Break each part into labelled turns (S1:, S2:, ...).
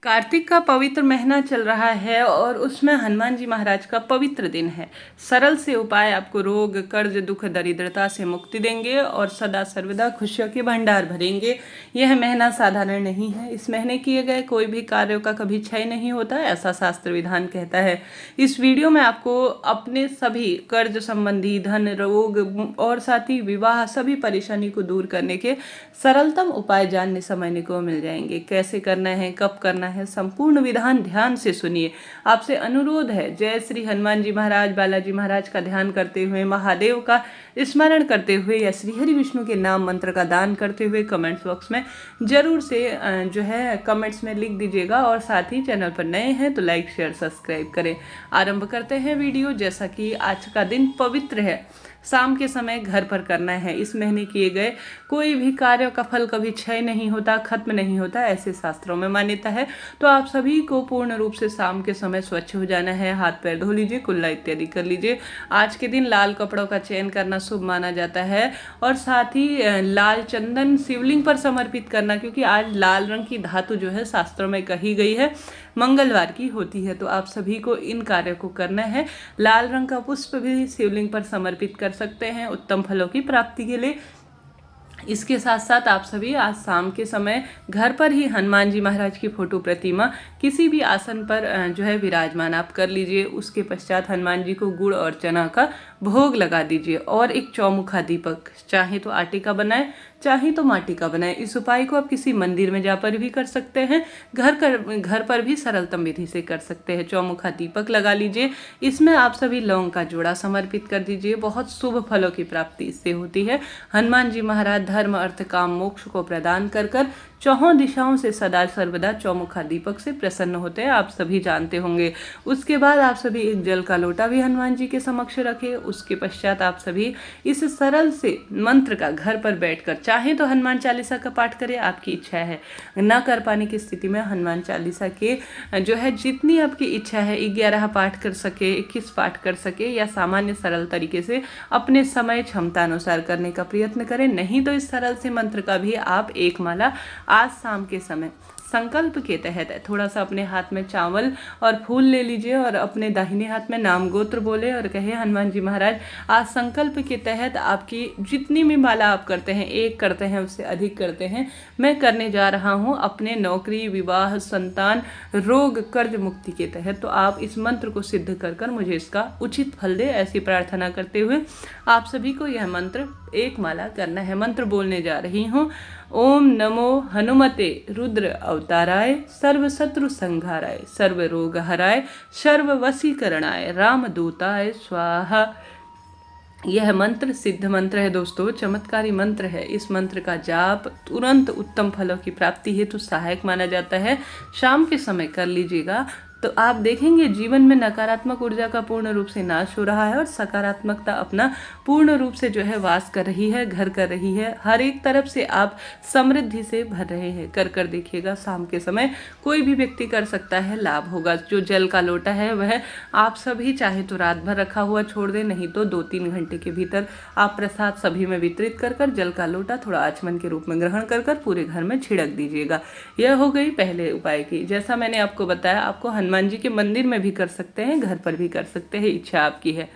S1: कार्तिक का पवित्र महीना चल रहा है और उसमें हनुमान जी महाराज का पवित्र दिन है। सरल से उपाय आपको रोग, कर्ज, दुख, दरिद्रता से मुक्ति देंगे और सदा सर्वदा खुशियों के भंडार भरेंगे। यह महीना साधारण नहीं है। इस महीने किए गए कोई भी कार्यों का कभी क्षय नहीं होता, ऐसा शास्त्र विधान कहता है। इस वीडियो में आपको अपने सभी कर्ज संबंधी, धन, रोग और साथ ही विवाह सभी परेशानी को दूर करने के सरलतम उपाय जानने समझने को मिल जाएंगे। कैसे करना है, कब करना है, संपूर्ण विधान ध्यान से सुनिए। आपसे अनुरोध है, जय श्री हनुमान जी महाराज, बालाजी महाराज का ध्यान करते हुए, महादेव का स्मरण करते हुए या श्री हरि विष्णु के नाम मंत्र का दान करते हुए कमेंट्स बॉक्स में जरूर से जो है कमेंट्स में लिख दीजिएगा। और साथ ही चैनल पर नए हैं तो लाइक, शेयर, सब्सक्राइब करें। आरंभ करते हैं वीडियो। जैसा कि आज का दिन पवित्र है, शाम के समय घर पर करना है। इस महीने किए गए कोई भी कार्य का फल कभी क्षय नहीं होता, खत्म नहीं होता, ऐसे शास्त्रों में मान्यता है। तो आप सभी को पूर्ण रूप से शाम के समय स्वच्छ हो जाना है, हाथ पैर धो लीजिए, कुल्ला इत्यादि कर लीजिए। आज के दिन लाल कपड़ों का चयन करना शुभ माना जाता है और साथ ही लाल चंदन शिवलिंग पर समर्पित करना, क्योंकि आज लाल रंग की धातु जो है शास्त्रों में कही गई है मंगलवार की होती है। तो आप सभी को इन कार्यों को करना है। लाल रंग का पुष्प भी शिवलिंग पर समर्पित कर सकते हैं उत्तम फलों की प्राप्ति के लिए। इसके साथ साथ आप सभी आज शाम के समय घर पर ही हनुमान जी महाराज की फोटो प्रतिमा किसी भी आसन पर जो है विराजमान आप कर लीजिए। उसके पश्चात हनुमान जी को गुड़ और चना का भोग लगा दीजिए और एक चौमुखा दीपक, चाहे तो आटे का बनाए चाहे तो माटी का बनाए। इस उपाय को आप किसी मंदिर में जाकर भी कर सकते हैं, घर पर भी सरलतम विधि से कर सकते हैं। चौमुखा दीपक लगा लीजिए। इसमें आप सभी लौंग का जोड़ा समर्पित कर दीजिए। बहुत शुभ फलों की प्राप्ति इससे होती है। हनुमान जी महाराज धर्म, अर्थ, काम, मोक्ष को प्रदान कर चौहों दिशाओं से सदा सर्वदा चौमुखा दीपक से प्रसन्न होते हैं, आप सभी जानते होंगे। उसके बाद आप सभी एक जल का लोटा भी हनुमान जी के समक्ष रखें। उसके पश्चात आप सभी इस सरल से मंत्र का घर पर बैठकर, चाहे तो हनुमान चालीसा का पाठ करें, आपकी इच्छा है। न कर पाने की स्थिति में हनुमान चालीसा के जो है जितनी आपकी इच्छा है 11 पाठ कर सके, 21 पाठ कर सके या सामान्य सरल तरीके से अपने समय क्षमता अनुसार करने का प्रयत्न करें। नहीं तो इस सरल से मंत्र का भी आप एक माला आज शाम के समय संकल्प के तहत थोड़ा सा अपने हाथ में चावल और फूल ले लीजिए और अपने दाहिने हाथ में नाम गोत्र बोले और कहे, हनुमान जी महाराज आज संकल्प के तहत आपकी जितनी भी माला आप करते हैं, एक करते हैं उससे अधिक करते हैं, मैं करने जा रहा हूं अपने नौकरी, विवाह, संतान, रोग, कर्ज मुक्ति के तहत। तो आप इस मंत्र को सिद्ध कर मुझे इसका उचित फल दे, ऐसी प्रार्थना करते हुए आप सभी को यह मंत्र एक माला करना है। मंत्र बोलने जा रही हूँ। ओम नमो हनुमते रुद्र अवताराय, सर्व शत्रु संहाराय, सर्व रोग हराय, सर्व वशीकरणाय, रामदूताय स्वाहा। यह मंत्र सिद्ध मंत्र है दोस्तों, चमत्कारी मंत्र है। इस मंत्र का जाप तुरंत उत्तम फलों की प्राप्ति हेतु सहायक माना जाता है। शाम के समय कर लीजिएगा तो आप देखेंगे जीवन में नकारात्मक ऊर्जा का पूर्ण रूप से नाश हो रहा है और सकारात्मकता अपना पूर्ण रूप से जो है वास कर रही है, घर कर रही है। हर एक तरफ से आप समृद्धि से भर रहे हैं। कर देखिएगा। शाम के समय कोई भी व्यक्ति कर सकता है, लाभ होगा। जो जल का लोटा है वह आप सभी चाहे तो रात भर रखा हुआ छोड़ दें, नहीं तो 2-3 घंटे के भीतर आप प्रसाद सभी में वितरित कर जल का लोटा थोड़ा आचमन के रूप में ग्रहण कर पूरे घर में छिड़क दीजिएगा। यह हो गई पहले उपाय की। जैसा मैंने आपको बताया, आपको हनुमान जी के मंदिर में भी कर सकते हैं, घर पर भी कर सकते हैं, इच्छा आपकी है।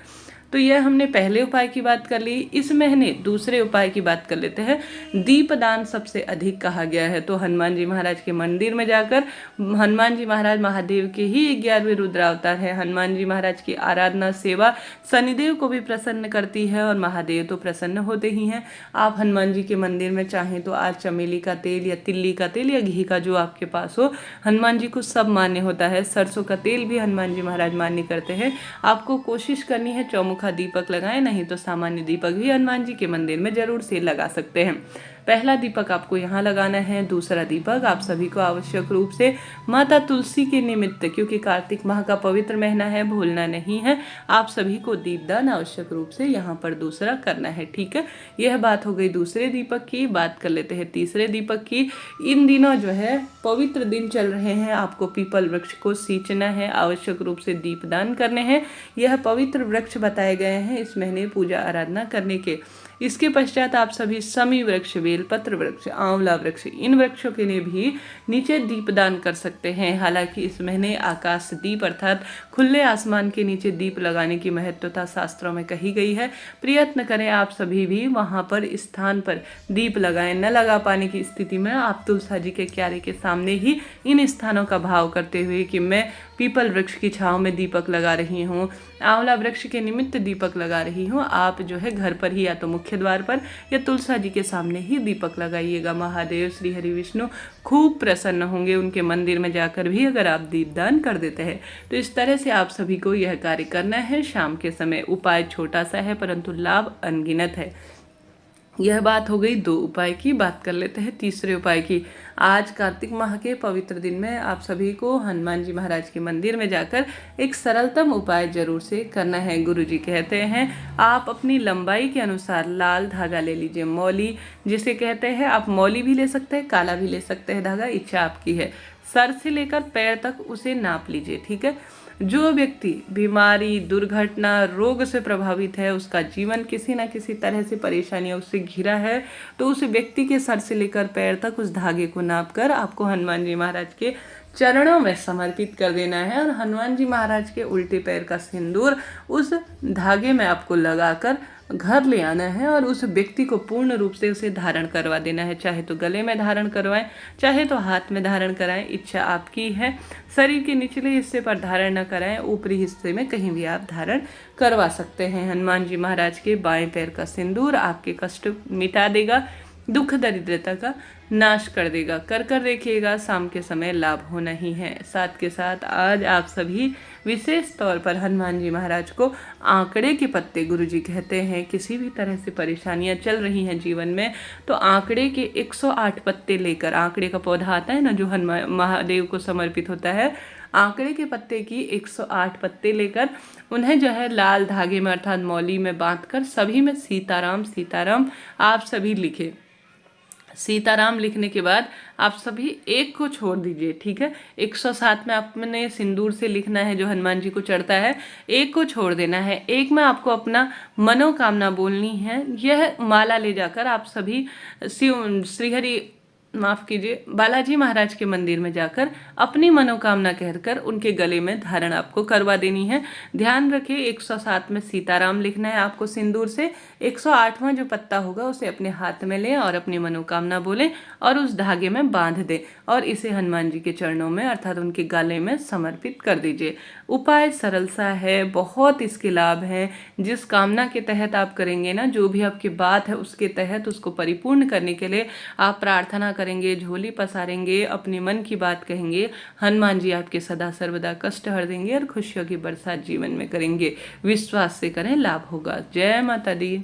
S1: तो यह हमने पहले उपाय की बात कर ली। इस महीने दूसरे उपाय की बात कर लेते हैं। दीपदान सबसे अधिक कहा गया है, तो हनुमान जी महाराज के मंदिर में जाकर, हनुमान जी महाराज महादेव के ही 11वें रुद्रावतार है। हनुमान जी महाराज की आराधना, सेवा शनिदेव को भी प्रसन्न करती है और महादेव तो प्रसन्न होते ही हैं। आप हनुमान जी के मंदिर में चाहें तो आज चमेली का तेल या तिल्ली का तेल या घी का, जो आपके पास हो, हनुमान जी को सब मान्य होता है। सरसों का तेल भी हनुमान जी महाराज मान्य करते हैं। आपको कोशिश करनी है चौमुखा दीपक लगाएं, नहीं तो सामान्य दीपक भी हनुमान जी के मंदिर में जरूर से लगा सकते हैं। पहला दीपक आपको यहाँ लगाना है। दूसरा दीपक आप सभी को आवश्यक रूप से माता तुलसी के निमित्त, क्योंकि कार्तिक माह का पवित्र महीना है, भूलना नहीं है। आप सभी को दीपदान आवश्यक रूप से यहाँ पर दूसरा करना है, ठीक है। यह बात हो गई दूसरे दीपक की। बात कर लेते हैं तीसरे दीपक की। इन दिनों जो है पवित्र दिन चल रहे हैं, आपको पीपल वृक्ष को सींचना है, आवश्यक रूप से दीपदान करने हैं। यह पवित्र वृक्ष बताए गए हैं इस महीने पूजा आराधना करने के। इसके पश्चात आप सभी समी वृक्ष, बेलपत्र वृक्ष, आंवला वृक्ष, इन वृक्षों के लिए भी नीचे दीपदान कर सकते हैं। हालांकि इस महीने आकाश दीप अर्थात खुले आसमान के नीचे दीप लगाने की महत्वता शास्त्रों में कही गई है। प्रयत्न करें आप सभी भी वहां पर स्थान पर दीप लगाएं। न लगा पाने की स्थिति में आप तुलसा जी के क्यारे के सामने ही इन स्थानों का भाव करते हुए कि मैं पीपल वृक्ष की छांव में दीपक लगा रही हूँ, आंवला वृक्ष के निमित्त दीपक लगा रही हूँ, आप जो है घर पर ही या तो मुख्य द्वार पर या तुलसा जी के सामने ही दीपक लगाइएगा। महादेव श्री हरि विष्णु खूब प्रसन्न होंगे उनके मंदिर में जाकर भी अगर आप दीपदान कर देते हैं। तो इस तरह से आप सभी को यह कार्य करना है शाम के समय। उपाय छोटा सा है परंतु लाभ अनगिनत है। यह बात हो गई 2 उपाय की। बात कर लेते हैं तीसरे उपाय की। आज कार्तिक माह के पवित्र दिन में आप सभी को हनुमान जी महाराज के मंदिर में जाकर एक सरलतम उपाय जरूर से करना है। गुरु जी कहते हैं आप अपनी लंबाई के अनुसार लाल धागा ले लीजिए। मौली जिसे कहते हैं, आप मौली भी ले सकते हैं, काला भी ले सकते हैं धागा, इच्छा आपकी है। सर से लेकर पैर तक उसे नाप लीजिए, ठीक है। जो व्यक्ति बीमारी, दुर्घटना, रोग से प्रभावित है, उसका जीवन किसी न किसी तरह से परेशानियों से घिरा है, तो उस व्यक्ति के सर से लेकर पैर तक उस धागे को नापकर आपको हनुमान जी महाराज के चरणों में समर्पित कर देना है और हनुमान जी महाराज के उल्टे पैर का सिंदूर उस धागे में आपको लगाकर घर ले आना है और उस व्यक्ति को पूर्ण रूप से उसे धारण करवा देना है। चाहे तो गले में धारण करवाएं, चाहे तो हाथ में धारण कराएं, इच्छा आपकी है। शरीर के निचले हिस्से पर धारण न कराएं, ऊपरी हिस्से में कहीं भी आप धारण करवा सकते हैं। हनुमान जी महाराज के बाएं पैर का सिंदूर आपके कष्ट मिटा देगा, दुख दरिद्रता का नाश कर देगा। कर देखिएगा, शाम के समय लाभ होना ही है। साथ के साथ आज आप सभी विशेष तौर पर हनुमान जी महाराज को आंकड़े के पत्ते, गुरु जी कहते हैं किसी भी तरह से परेशानियां चल रही हैं जीवन में तो आंकड़े के 108 पत्ते लेकर, आंकड़े का पौधा आता है ना जो हनुमान महादेव को समर्पित होता है, आंकड़े के पत्ते की 108 पत्ते लेकर उन्हें जो है लाल धागे में अर्थात मौली में बांधकर सभी में सीताराम सीताराम आप सभी लिखें। सीताराम लिखने के बाद आप सभी एक को छोड़ दीजिए, ठीक है। 107 में आपने सिंदूर से लिखना है जो हनुमान जी को चढ़ता है, एक को छोड़ देना है। एक में आपको अपना मनोकामना बोलनी है। यह माला ले जाकर आप सभी श्रीहरि माफ कीजिए बालाजी महाराज के मंदिर में जाकर अपनी मनोकामना कहकर उनके गले में धारण आपको करवा देनी है। ध्यान रखिए 107 में सीताराम लिखना है आपको सिंदूर से। 108वां जो पत्ता होगा उसे अपने हाथ में लें और अपनी मनोकामना बोलें और उस धागे में बांध दें और इसे हनुमान जी के चरणों में अर्थात उनके गले में समर्पित कर दीजिए। उपाय सरल सा है, बहुत इसके लाभ हैं। जिस कामना के तहत आप करेंगे ना, जो भी आपकी बात है उसके तहत उसको परिपूर्ण करने के लिए आप प्रार्थना करेंगे, झोली पसारेंगे, अपने मन की बात कहेंगे, हनुमान जी आपके सदा सर्वदा कष्ट हर देंगे और खुशियों की बरसात जीवन में करेंगे। विश्वास से करें, लाभ होगा। जय माता दी।